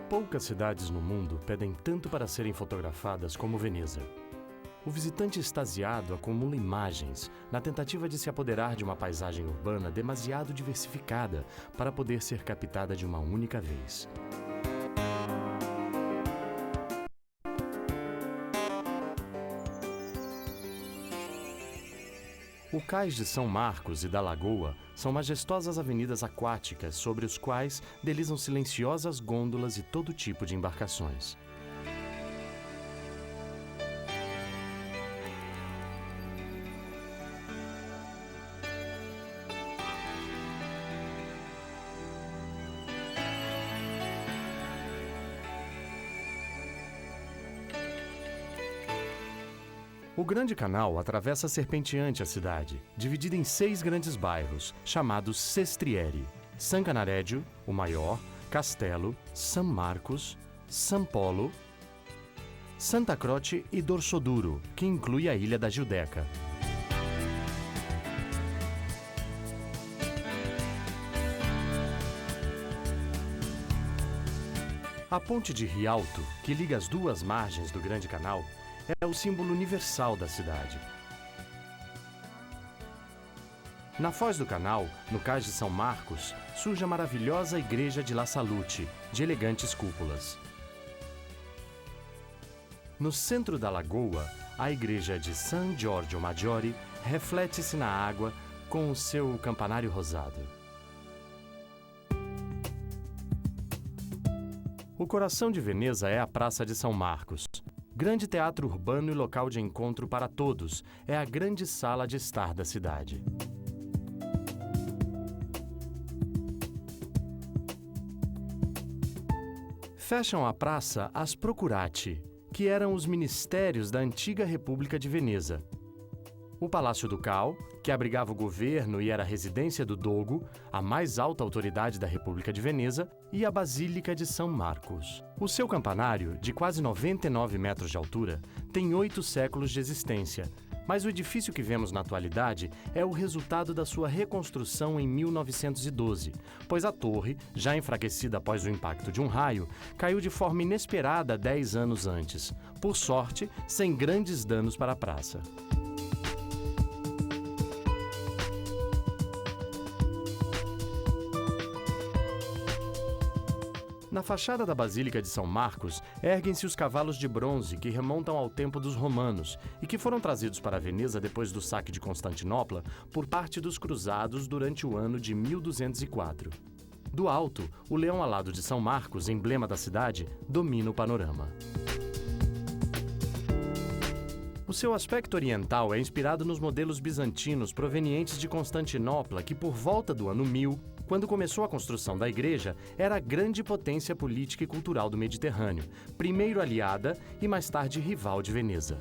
Poucas cidades no mundo pedem tanto para serem fotografadas como Veneza. O visitante extasiado acumula imagens na tentativa de se apoderar de uma paisagem urbana demasiado diversificada para poder ser captada de uma única vez. O Cais de São Marcos e da Lagoa são majestosas avenidas aquáticas sobre os quais deslizam silenciosas gôndolas e todo tipo de embarcações. O Grande Canal atravessa serpenteante a cidade, dividida em 6 grandes bairros, chamados Sestriere: San Canarédio, o maior, Castelo, San Marcos, San Polo, Santa Croce e Dorsoduro, que inclui a ilha da Giudecca. A ponte de Rialto, que liga as duas margens do Grande Canal, é o símbolo universal da cidade. Na foz do canal, no Cais de São Marcos, surge a maravilhosa igreja de La Salute, de elegantes cúpulas. No centro da lagoa, a igreja de San Giorgio Maggiore reflete-se na água com o seu campanário rosado. O coração de Veneza é a Praça de São Marcos. Grande teatro urbano e local de encontro para todos, é a grande sala de estar da cidade. Fecham a praça as Procurati, que eram os ministérios da antiga República de Veneza. O Palácio Ducal, que abrigava o governo e era a residência do Dogo, a mais alta autoridade da República de Veneza, e a Basílica de São Marcos. O seu campanário, de quase 99 metros de altura, tem 8 séculos de existência, mas o edifício que vemos na atualidade é o resultado da sua reconstrução em 1912, pois a torre, já enfraquecida após o impacto de um raio, caiu de forma inesperada 10 anos antes, por sorte, sem grandes danos para a praça. Na fachada da Basílica de São Marcos, erguem-se os cavalos de bronze que remontam ao tempo dos romanos e que foram trazidos para Veneza depois do saque de Constantinopla por parte dos cruzados durante o ano de 1204. Do alto, o leão alado de São Marcos, emblema da cidade, domina o panorama. O seu aspecto oriental é inspirado nos modelos bizantinos provenientes de Constantinopla, que por volta do ano 1000, quando começou a construção da igreja, era a grande potência política e cultural do Mediterrâneo, primeiro aliada e mais tarde rival de Veneza.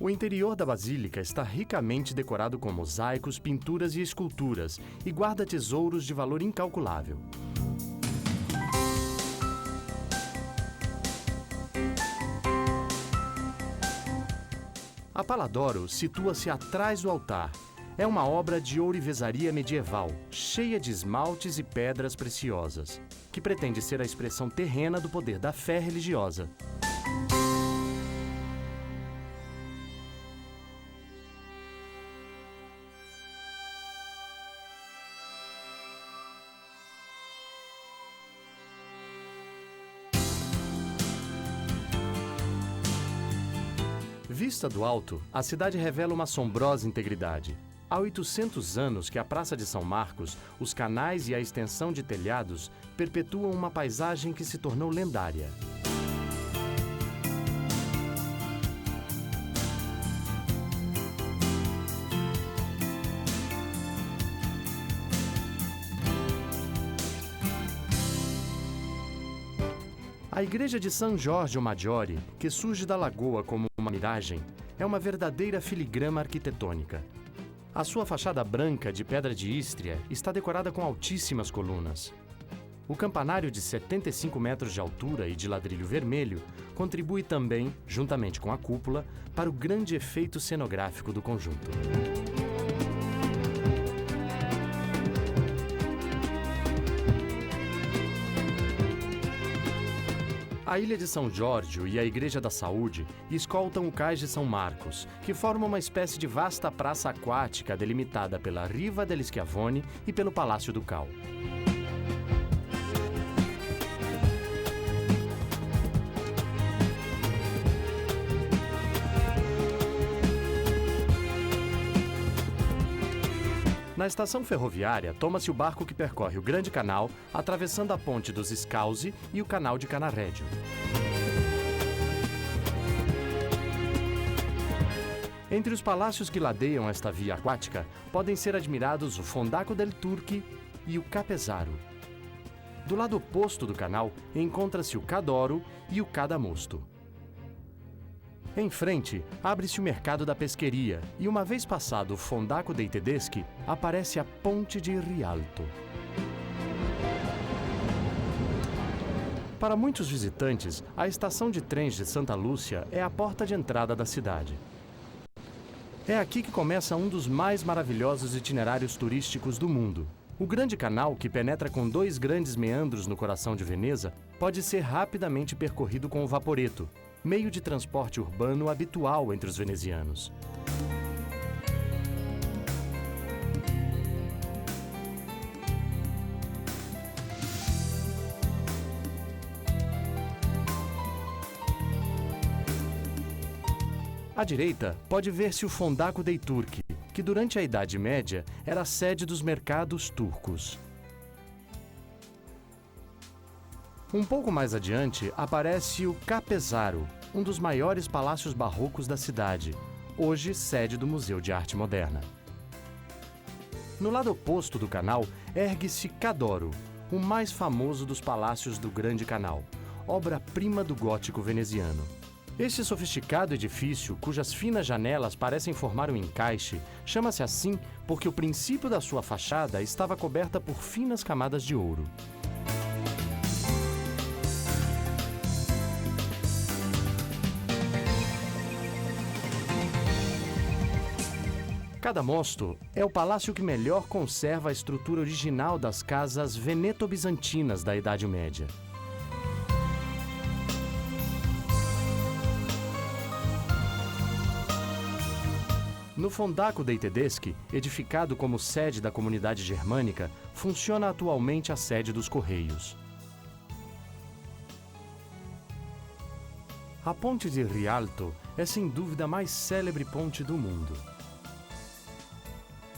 O interior da basílica está ricamente decorado com mosaicos, pinturas e esculturas e guarda tesouros de valor incalculável. A Paladoro situa-se atrás do altar. É uma obra de ourivesaria medieval, cheia de esmaltes e pedras preciosas, que pretende ser a expressão terrena do poder da fé religiosa. Vista do alto, a cidade revela uma assombrosa integridade. Há 800 anos que a Praça de São Marcos, os canais e a extensão de telhados perpetuam uma paisagem que se tornou lendária. A A igreja de San Giorgio Maggiore, que surge da lagoa como uma miragem, é uma verdadeira filigrama arquitetônica. A sua fachada branca de pedra de Istria está decorada com altíssimas colunas. O campanário de 75 metros de altura e de ladrilho vermelho contribui também, juntamente com a cúpula, para o grande efeito cenográfico do conjunto. A Ilha de São Giorgio e a Igreja da Saúde escoltam o Cais de São Marcos, que forma uma espécie de vasta praça aquática delimitada pela Riva degli Schiavoni e pelo Palácio Ducal. Na estação ferroviária, toma-se o barco que percorre o Grande Canal, atravessando a ponte dos Scalzi e o Canal de Canarrédio. Entre os palácios que ladeiam esta via aquática, podem ser admirados o Fondaco del Turchi e o Ca' Pesaro. Do lado oposto do canal, encontra-se o Ca' d'Oro e o Ca' d'Amosto. Em frente, abre-se o mercado da pesqueria e, uma vez passado o Fondaco dei Tedeschi, aparece a Ponte de Rialto. Para muitos visitantes, a estação de trens de Santa Lúcia é a porta de entrada da cidade. É aqui que começa um dos mais maravilhosos itinerários turísticos do mundo. O Grande Canal, que penetra com 2 grandes meandros no coração de Veneza, pode ser rapidamente percorrido com o vaporetto, meio de transporte urbano habitual entre os venezianos. À direita, pode ver-se o Fondaco dei Turchi, que durante a Idade Média era a sede dos mercados turcos. Um pouco mais adiante, aparece o Ca' Pesaro, um dos maiores palácios barrocos da cidade, hoje sede do Museu de Arte Moderna. No lado oposto do canal, ergue-se Ca' d'Oro, o mais famoso dos palácios do Grande Canal, obra-prima do gótico veneziano. Este sofisticado edifício, cujas finas janelas parecem formar um encaixe, chama-se assim porque o princípio da sua fachada estava coberta por finas camadas de ouro. Ca' d'Amosto é o palácio que melhor conserva a estrutura original das casas veneto-bizantinas da Idade Média. No Fondaco dei Tedeschi, edificado como sede da comunidade germânica, funciona atualmente a sede dos Correios. A Ponte de Rialto é sem dúvida a mais célebre ponte do mundo.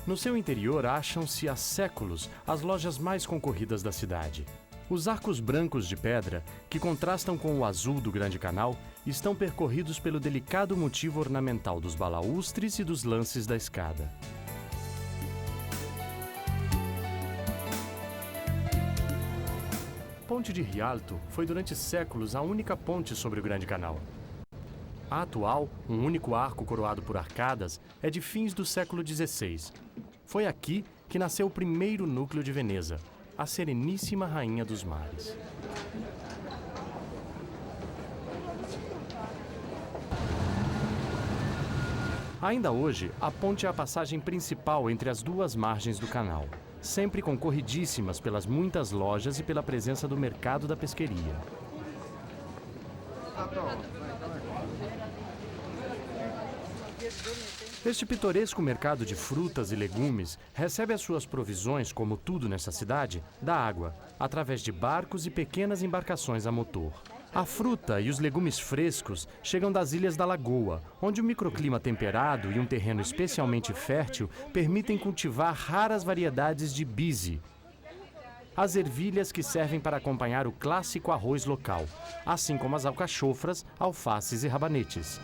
No seu interior acham-se há séculos as lojas mais concorridas da cidade. Os arcos brancos de pedra, que contrastam com o azul do Grande Canal, estão percorridos pelo delicado motivo ornamental dos balaústres e dos lances da escada. A Ponte de Rialto foi durante séculos a única ponte sobre o Grande Canal. A atual, um único arco coroado por arcadas, é de fins do século XVI. Foi aqui que nasceu o primeiro núcleo de Veneza, a Sereníssima Rainha dos Mares. Ainda hoje, a ponte é a passagem principal entre as duas margens do canal, sempre concorridíssimas pelas muitas lojas e pela presença do mercado da pesqueria. Este pitoresco mercado de frutas e legumes recebe as suas provisões, como tudo nessa cidade, da água, através de barcos e pequenas embarcações a motor. A fruta e os legumes frescos chegam das ilhas da Lagoa, onde o microclima temperado e um terreno especialmente fértil permitem cultivar raras variedades de bize, as ervilhas que servem para acompanhar o clássico arroz local, assim como as alcachofras, alfaces e rabanetes.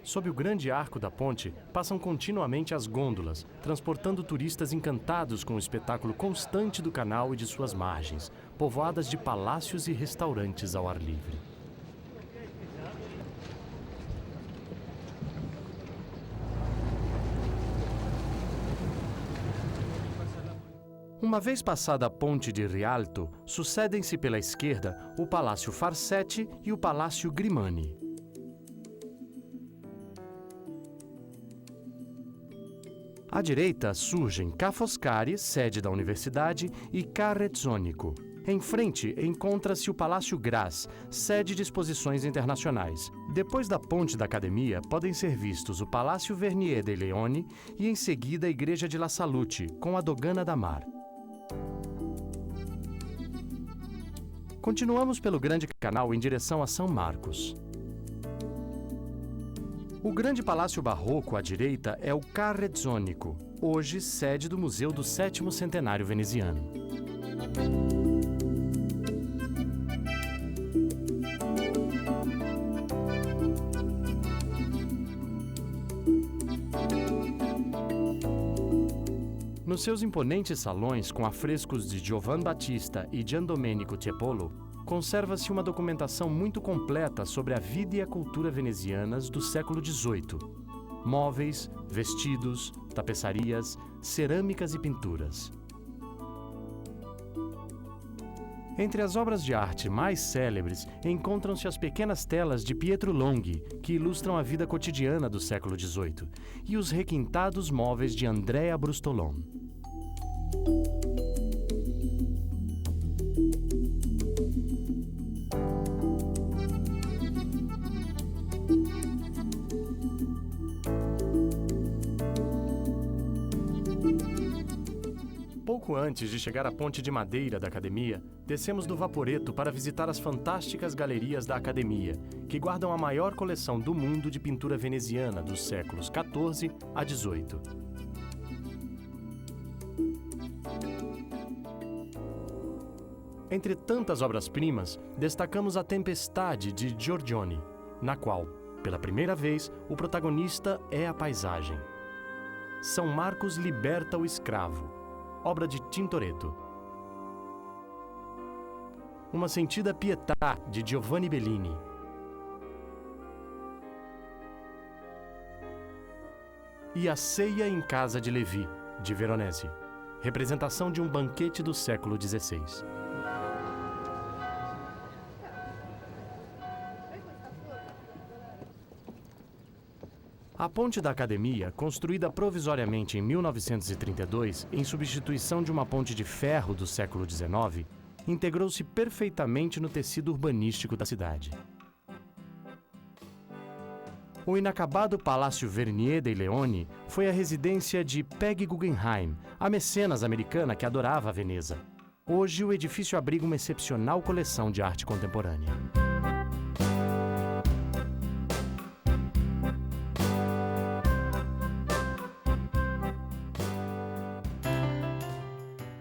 Sob o grande arco da ponte, passam continuamente as gôndolas, transportando turistas encantados com o espetáculo constante do canal e de suas margens, povoadas de palácios e restaurantes ao ar livre. Uma vez passada a ponte de Rialto, sucedem-se pela esquerda o Palácio Farsetti e o Palácio Grimani. À direita surgem Ca' Foscari, sede da universidade, e Ca' Rezzonico. Em frente encontra-se o Palácio Grás, sede de exposições internacionais. Depois da ponte da Academia, podem ser vistos o Palácio Vernier dei Leoni e, em seguida, a Igreja de La Salute, com a Dogana da Mar. Continuamos pelo Grande Canal em direção a São Marcos. O grande palácio barroco à direita é o Ca' Rezzonico, hoje sede do Museu do Sétimo Centenário Veneziano. Nos seus imponentes salões, com afrescos de Giovan Battista e Giandomenico Tiepolo, conserva-se uma documentação muito completa sobre a vida e a cultura venezianas do século XVIII. Móveis, vestidos, tapeçarias, cerâmicas e pinturas. Entre as obras de arte mais célebres, encontram-se as pequenas telas de Pietro Longhi, que ilustram a vida cotidiana do século XVIII, e os requintados móveis de Andrea Brustolon. Pouco antes de chegar à ponte de madeira da Academia, descemos do Vaporetto para visitar as fantásticas galerias da Academia, que guardam a maior coleção do mundo de pintura veneziana dos séculos XIV a XVIII. Entre tantas obras-primas, destacamos a Tempestade de Giorgione, na qual, pela primeira vez, o protagonista é a paisagem. São Marcos liberta o escravo, obra de Tintoretto. Uma sentida Pietà, de Giovanni Bellini. E a Ceia em Casa de Levi, de Veronese, representação de um banquete do século XVI. A ponte da Academia, construída provisoriamente em 1932, em substituição de uma ponte de ferro do século XIX, integrou-se perfeitamente no tecido urbanístico da cidade. O inacabado Palácio Vernier dei Leoni foi a residência de Peggy Guggenheim, a mecenas americana que adorava a Veneza. Hoje, o edifício abriga uma excepcional coleção de arte contemporânea.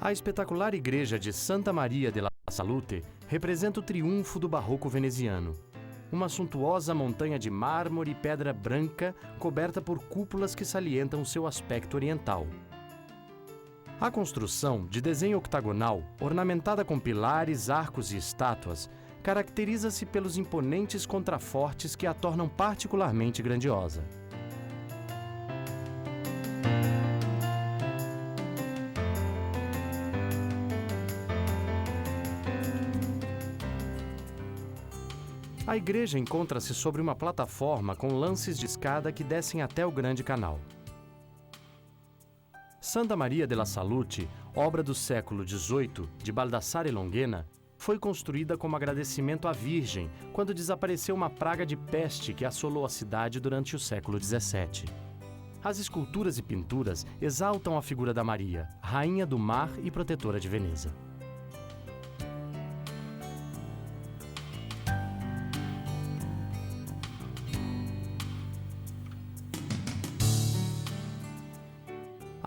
A espetacular igreja de Santa Maria della Salute representa o triunfo do barroco veneziano. Uma suntuosa montanha de mármore e pedra branca coberta por cúpulas que salientam seu aspecto oriental. A construção, de desenho octagonal, ornamentada com pilares, arcos e estátuas, caracteriza-se pelos imponentes contrafortes que a tornam particularmente grandiosa. A igreja encontra-se sobre uma plataforma com lances de escada que descem até o Grande Canal. Santa Maria della Salute, obra do século XVIII, de Baldassare Longhena, foi construída como agradecimento à Virgem quando desapareceu uma praga de peste que assolou a cidade durante o século XVII. As esculturas e pinturas exaltam a figura da Maria, rainha do mar e protetora de Veneza.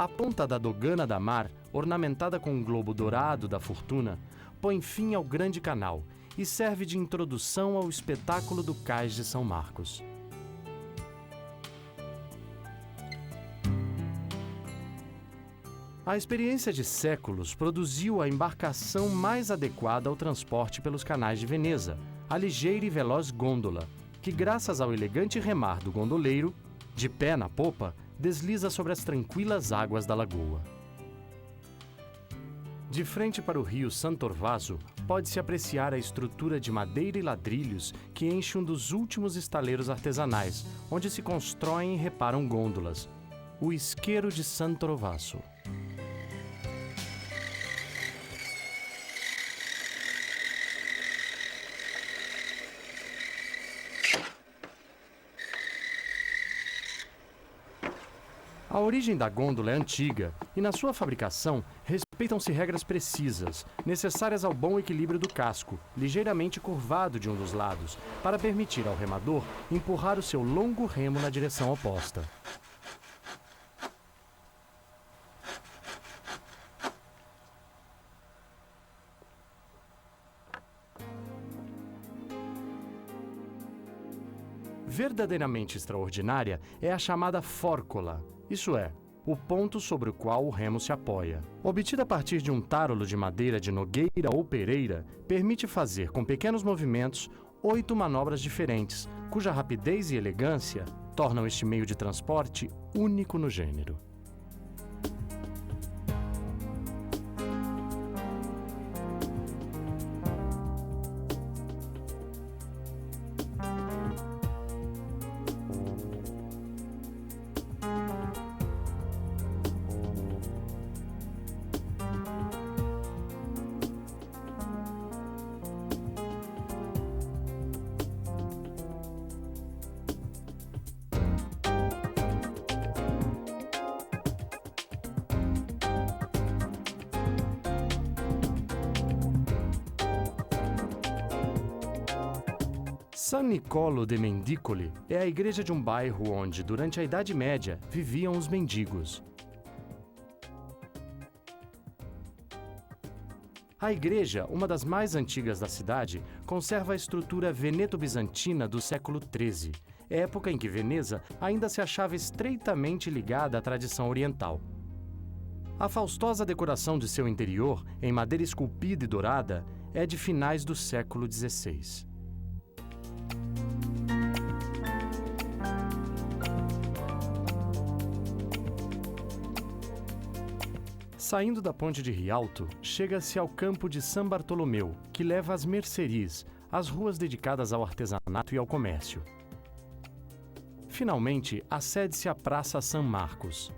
A ponta da Dogana da Mar, ornamentada com um globo dourado da fortuna, põe fim ao Grande Canal e serve de introdução ao espetáculo do Cais de São Marcos. A experiência de séculos produziu a embarcação mais adequada ao transporte pelos canais de Veneza, a ligeira e veloz gôndola, que, graças ao elegante remar do gondoleiro, de pé na popa, desliza sobre as tranquilas águas da lagoa. De frente para o rio Santorvaso, pode-se apreciar a estrutura de madeira e ladrilhos que enche um dos últimos estaleiros artesanais, onde se constroem e reparam gôndolas, o Isqueiro de Santorvaso. A origem da gôndola é antiga e, na sua fabricação, respeitam-se regras precisas, necessárias ao bom equilíbrio do casco, ligeiramente curvado de um dos lados, para permitir ao remador empurrar o seu longo remo na direção oposta. Verdadeiramente extraordinária é a chamada fórcola, isso é, o ponto sobre o qual o remo se apoia. Obtida a partir de um tárolo de madeira de nogueira ou pereira, permite fazer, com pequenos movimentos, 8 manobras diferentes, cuja rapidez e elegância tornam este meio de transporte único no gênero. San Niccolò de Mendicoli é a igreja de um bairro onde, durante a Idade Média, viviam os mendigos. A igreja, uma das mais antigas da cidade, conserva a estrutura veneto-bizantina do século XIII, época em que Veneza ainda se achava estreitamente ligada à tradição oriental. A faustosa decoração de seu interior, em madeira esculpida e dourada, é de finais do século XVI. Saindo da ponte de Rialto, chega-se ao campo de San Bartolomeu, que leva às Merceries, as ruas dedicadas ao artesanato e ao comércio. Finalmente, acede-se à Praça San Marcos.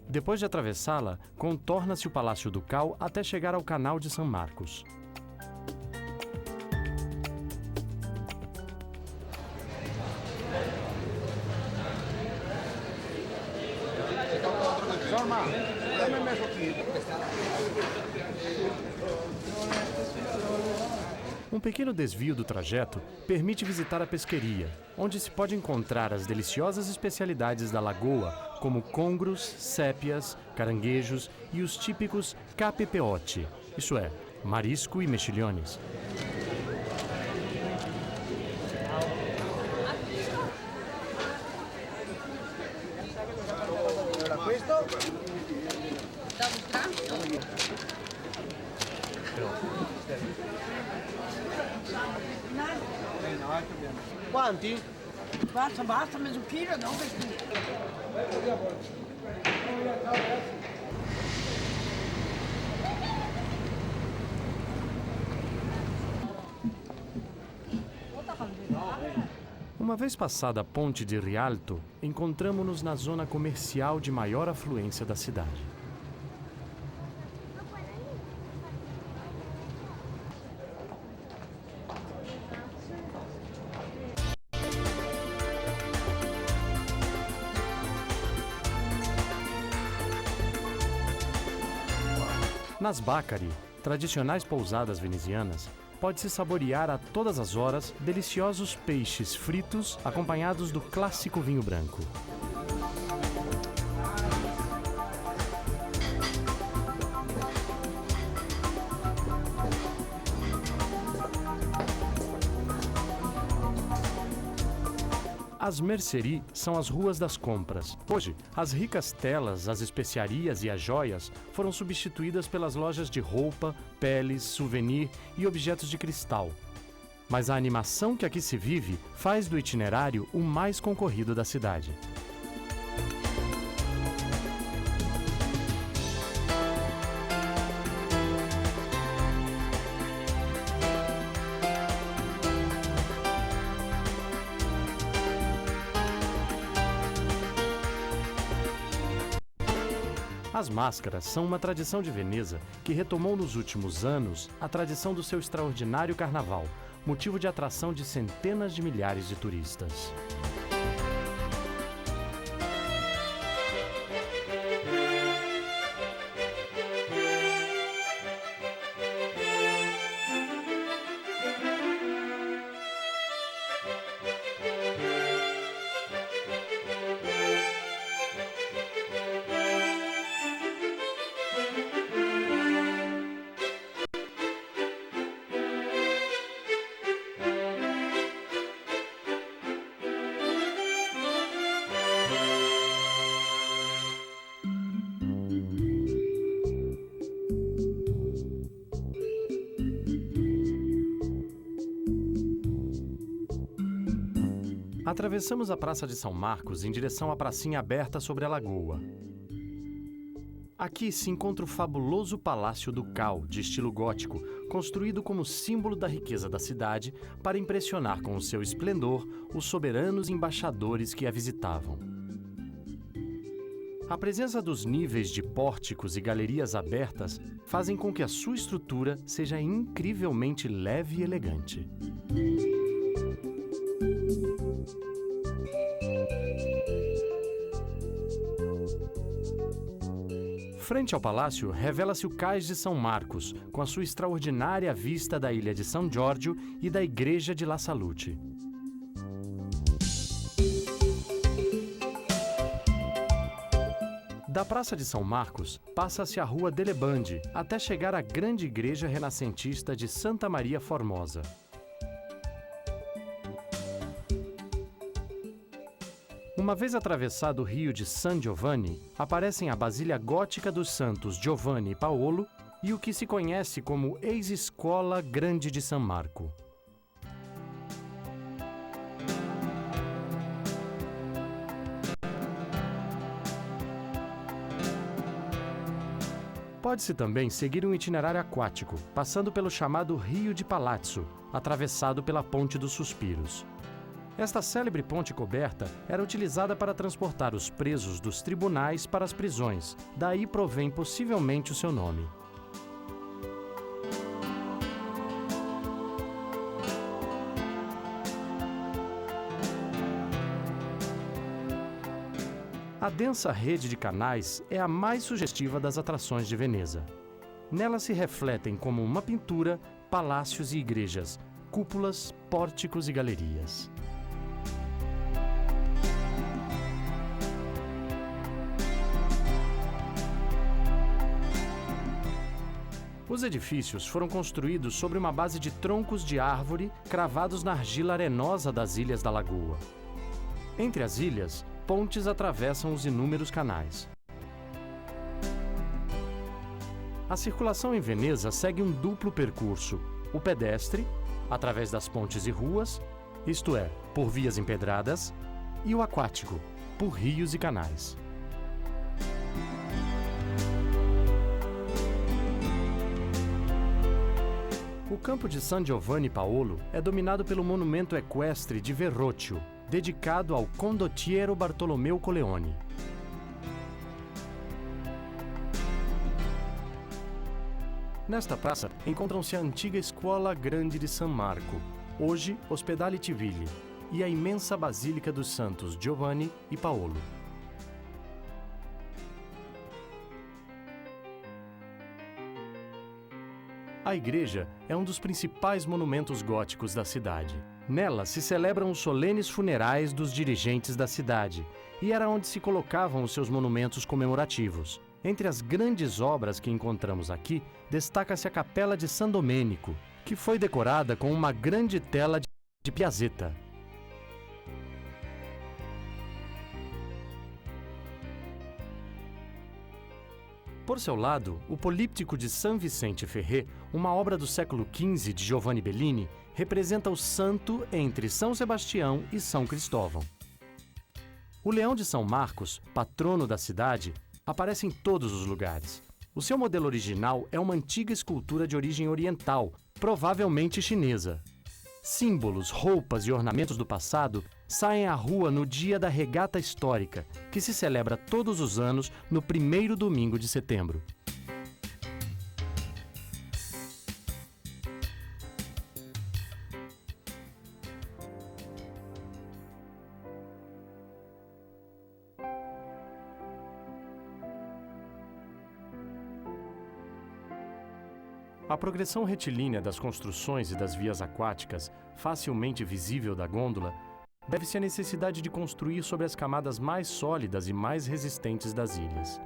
Depois de atravessá-la, contorna-se o Palácio Ducal até chegar ao Canal de San Marcos. Um pequeno desvio do trajeto permite visitar a pesqueria, onde se pode encontrar as deliciosas especialidades da lagoa, como congros, sépias, caranguejos e os típicos cape peote, isso é, marisco e mexilhones. Quanti? Basta, mezzo chilo, no? Uma vez passada a ponte de Rialto, encontramo-nos na zona comercial de maior afluência da cidade. Nas Bacari, tradicionais pousadas venezianas, pode-se saborear a todas as horas deliciosos peixes fritos acompanhados do clássico vinho branco. As merceries são as ruas das compras. Hoje, as ricas telas, as especiarias e as joias foram substituídas pelas lojas de roupa, peles, souvenir e objetos de cristal. Mas a animação que aqui se vive faz do itinerário o mais concorrido da cidade. As máscaras são uma tradição de Veneza que retomou nos últimos anos a tradição do seu extraordinário carnaval, motivo de atração de centenas de milhares de turistas. Atravessamos a Praça de São Marcos em direção à pracinha aberta sobre a lagoa. Aqui se encontra o fabuloso Palácio Ducal, de estilo gótico, construído como símbolo da riqueza da cidade para impressionar com o seu esplendor os soberanos embaixadores que a visitavam. A presença dos níveis de pórticos e galerias abertas fazem com que a sua estrutura seja incrivelmente leve e elegante. Frente ao palácio, revela-se o Cais de São Marcos, com a sua extraordinária vista da ilha de São Giorgio e da igreja de La Salute. Da Praça de São Marcos, passa-se a Rua Delebande, até chegar à grande igreja renascentista de Santa Maria Formosa. Uma vez atravessado o rio de San Giovanni, aparecem a Basília Gótica dos Santos Giovanni e Paolo e o que se conhece como Ex-Escola Grande de San Marco. Pode-se também seguir um itinerário aquático, passando pelo chamado Rio de Palazzo, atravessado pela Ponte dos Suspiros. Esta célebre ponte coberta era utilizada para transportar os presos dos tribunais para as prisões, daí provém possivelmente o seu nome. A densa rede de canais é a mais sugestiva das atrações de Veneza. Nela se refletem como uma pintura palácios e igrejas, cúpulas, pórticos e galerias. Os edifícios foram construídos sobre uma base de troncos de árvore cravados na argila arenosa das ilhas da lagoa. Entre as ilhas, pontes atravessam os inúmeros canais. A circulação em Veneza segue um duplo percurso: o pedestre, através das pontes e ruas, isto é, por vias empedradas, e o aquático, por rios e canais. O campo de San Giovanni Paolo é dominado pelo monumento equestre de Verrocchio, dedicado ao condottiero Bartolomeu Colleoni. Nesta praça encontram-se a antiga Escola Grande de San Marco, hoje Ospedale Civile, e a imensa Basílica dos Santos Giovanni e Paolo. A igreja é um dos principais monumentos góticos da cidade. Nela se celebram os solenes funerais dos dirigentes da cidade, e era onde se colocavam os seus monumentos comemorativos. Entre as grandes obras que encontramos aqui, destaca-se a Capela de San Domenico, que foi decorada com uma grande tela de Piazzetta. Por seu lado, o Políptico de San Vicente Ferrer, uma obra do século XV de Giovanni Bellini, representa o santo entre São Sebastião e São Cristóvão. O Leão de São Marcos, patrono da cidade, aparece em todos os lugares. O seu modelo original é uma antiga escultura de origem oriental, provavelmente chinesa. Símbolos, roupas e ornamentos do passado saem à rua no dia da regata histórica, que se celebra todos os anos no primeiro domingo de setembro. A progressão retilínea das construções e das vias aquáticas, facilmente visível da gôndola, deve-se à necessidade de construir sobre as camadas mais sólidas e mais resistentes das ilhas.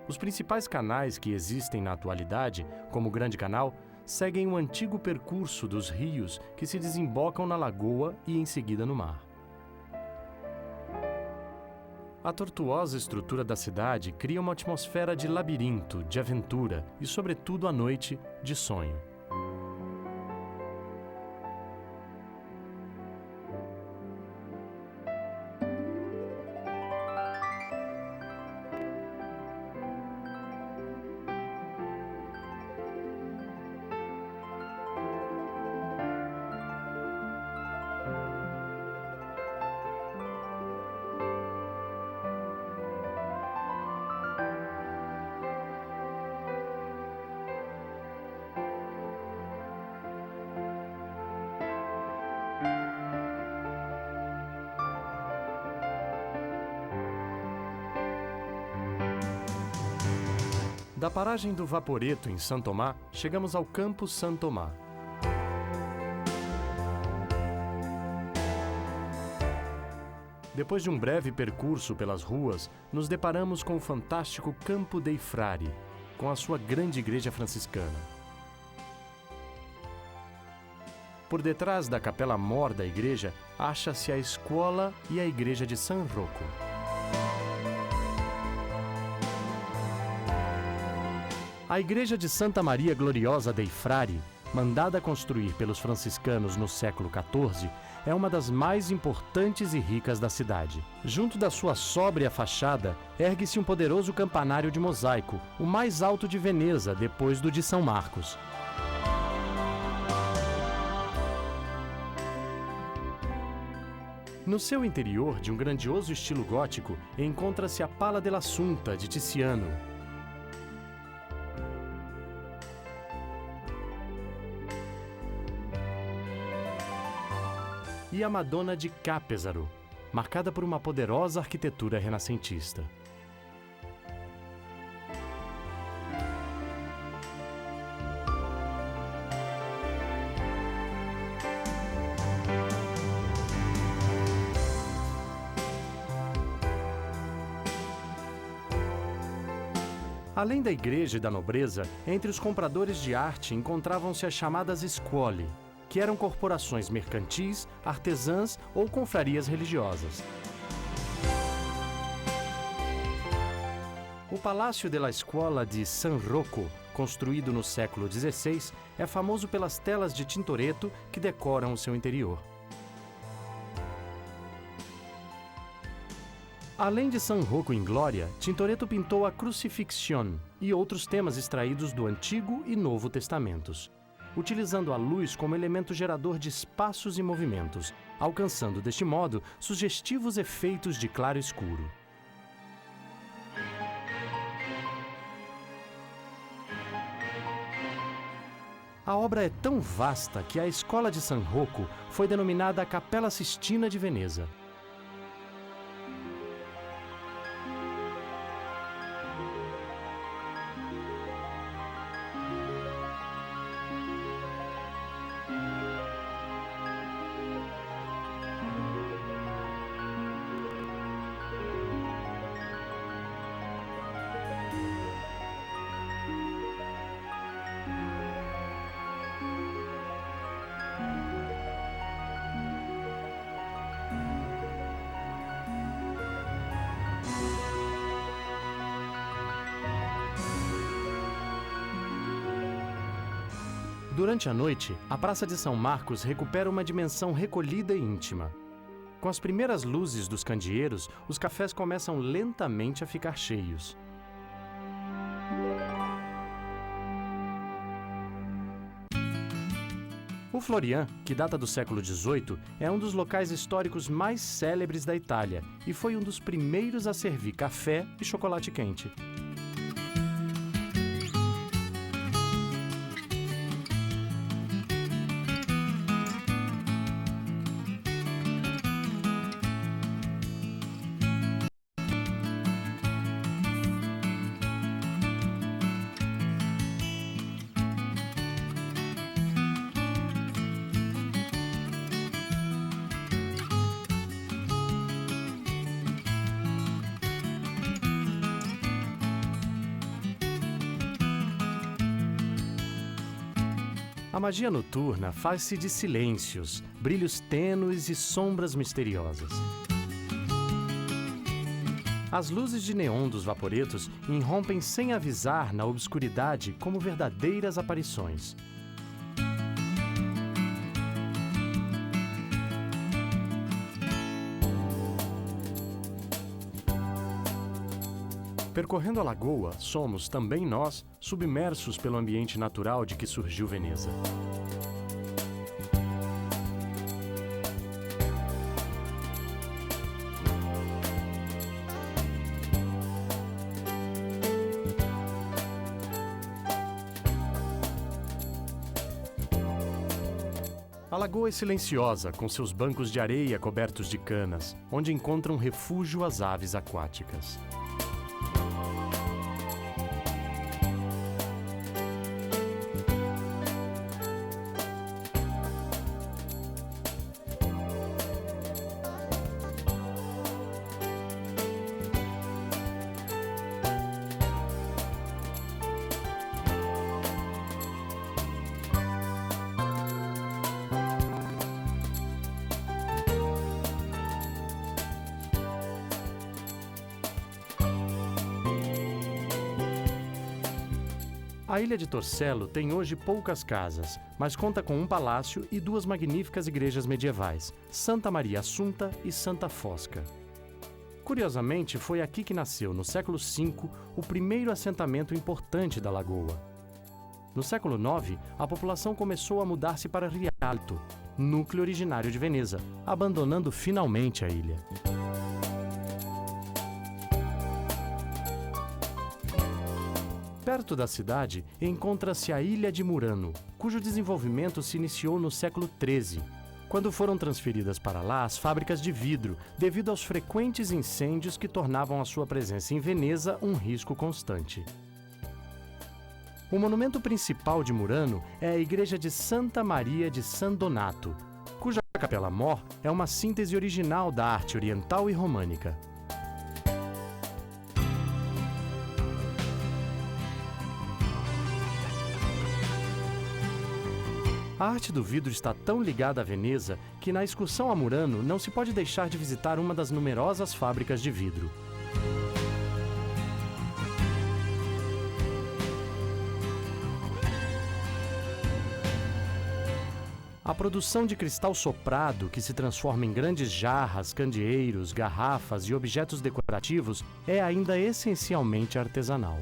Os principais canais que existem na atualidade, como o Grande Canal, seguem o antigo percurso dos rios que se desembocam na lagoa e em seguida no mar. A tortuosa estrutura da cidade cria uma atmosfera de labirinto, de aventura e, sobretudo à noite, de sonho. Da paragem do Vaporeto, em Santo Tomás, chegamos ao Campo Santo Tomás. Depois de um breve percurso pelas ruas, nos deparamos com o fantástico Campo dei Frari, com a sua grande igreja franciscana. Por detrás da capela mor da igreja, acha-se a escola e a igreja de San Rocco. A igreja de Santa Maria Gloriosa dei Frari, mandada construir pelos franciscanos no século XIV, é uma das mais importantes e ricas da cidade. Junto da sua sóbria fachada, ergue-se um poderoso campanário de mosaico, o mais alto de Veneza, depois do de São Marcos. No seu interior, de um grandioso estilo gótico, encontra-se a Pala dell'Assunta, de Tiziano. E a Madonna de Capezzaro, marcada por uma poderosa arquitetura renascentista. Além da igreja e da nobreza, entre os compradores de arte encontravam-se as chamadas scuole, que eram corporações mercantis, artesãs ou confrarias religiosas. O Palácio della Scuola di San Rocco, construído no século XVI, é famoso pelas telas de Tintoretto que decoram o seu interior. Além de San Rocco in Gloria, Tintoretto pintou a Crucifixion e outros temas extraídos do Antigo e Novo Testamentos, utilizando a luz como elemento gerador de espaços e movimentos, alcançando deste modo sugestivos efeitos de claro e escuro. A obra é tão vasta que a Escola de San Rocco foi denominada a Capella Sistina de Veneza. Durante a noite, a Praça de São Marcos recupera uma dimensão recolhida e íntima. Com as primeiras luzes dos candeeiros, os cafés começam lentamente a ficar cheios. O Florian, que data do século XVIII, é um dos locais históricos mais célebres da Itália e foi um dos primeiros a servir café e chocolate quente. A magia noturna faz-se de silêncios, brilhos tênues e sombras misteriosas. As luzes de neon dos vaporetos irrompem sem avisar na obscuridade como verdadeiras aparições. Percorrendo a lagoa, somos, também nós, submersos pelo ambiente natural de que surgiu Veneza. A lagoa é silenciosa, com seus bancos de areia cobertos de canas, onde encontram refúgio as aves aquáticas. A ilha de Torcello tem hoje poucas casas, mas conta com um palácio e duas magníficas igrejas medievais, Santa Maria Assunta e Santa Fosca. Curiosamente, foi aqui que nasceu, no século V, o primeiro assentamento importante da lagoa. No século IX, a população começou a mudar-se para Rialto, núcleo originário de Veneza, abandonando finalmente a ilha. Perto da cidade encontra-se a Ilha de Murano, cujo desenvolvimento se iniciou no século XIII, quando foram transferidas para lá as fábricas de vidro, devido aos frequentes incêndios que tornavam a sua presença em Veneza um risco constante. O monumento principal de Murano é a igreja de Santa Maria de San Donato, cuja capela-mor é uma síntese original da arte oriental e românica. A arte do vidro está tão ligada a Veneza que na excursão a Murano não se pode deixar de visitar uma das numerosas fábricas de vidro. A produção de cristal soprado, que se transforma em grandes jarras, candeeiros, garrafas e objetos decorativos, é ainda essencialmente artesanal.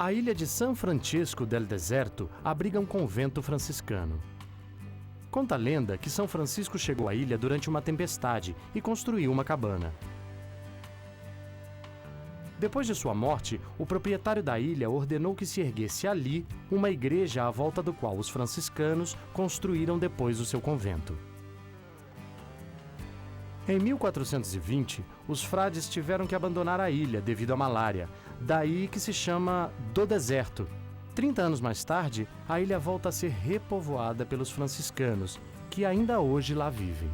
A ilha de San Francisco del Deserto abriga um convento franciscano. Conta a lenda que São Francisco chegou à ilha durante uma tempestade e construiu uma cabana. Depois de sua morte, o proprietário da ilha ordenou que se erguesse ali uma igreja à volta do qual os franciscanos construíram depois o seu convento. Em 1420, os frades tiveram que abandonar a ilha devido à malária, daí que se chama do Deserto. 30 anos mais tarde, a ilha volta a ser repovoada pelos franciscanos, que ainda hoje lá vivem.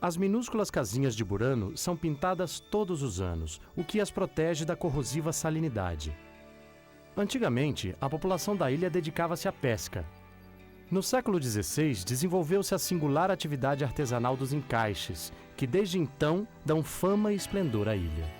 As minúsculas casinhas de Burano são pintadas todos os anos, o que as protege da corrosiva salinidade. Antigamente, a população da ilha dedicava-se à pesca. No século XVI, desenvolveu-se a singular atividade artesanal dos encaixes, que desde então dão fama e esplendor à ilha.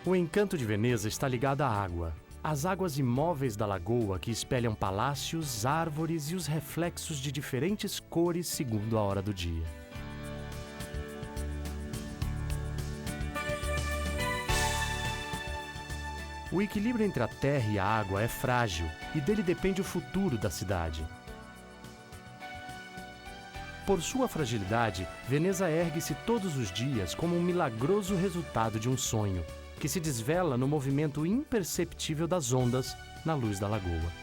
O encanto de Veneza está ligado à água. As águas imóveis da lagoa que espelham palácios, árvores e os reflexos de diferentes cores segundo a hora do dia. O equilíbrio entre a terra e a água é frágil e dele depende o futuro da cidade. Por sua fragilidade, Veneza ergue-se todos os dias como um milagroso resultado de um sonho, que se desvela no movimento imperceptível das ondas na luz da lagoa.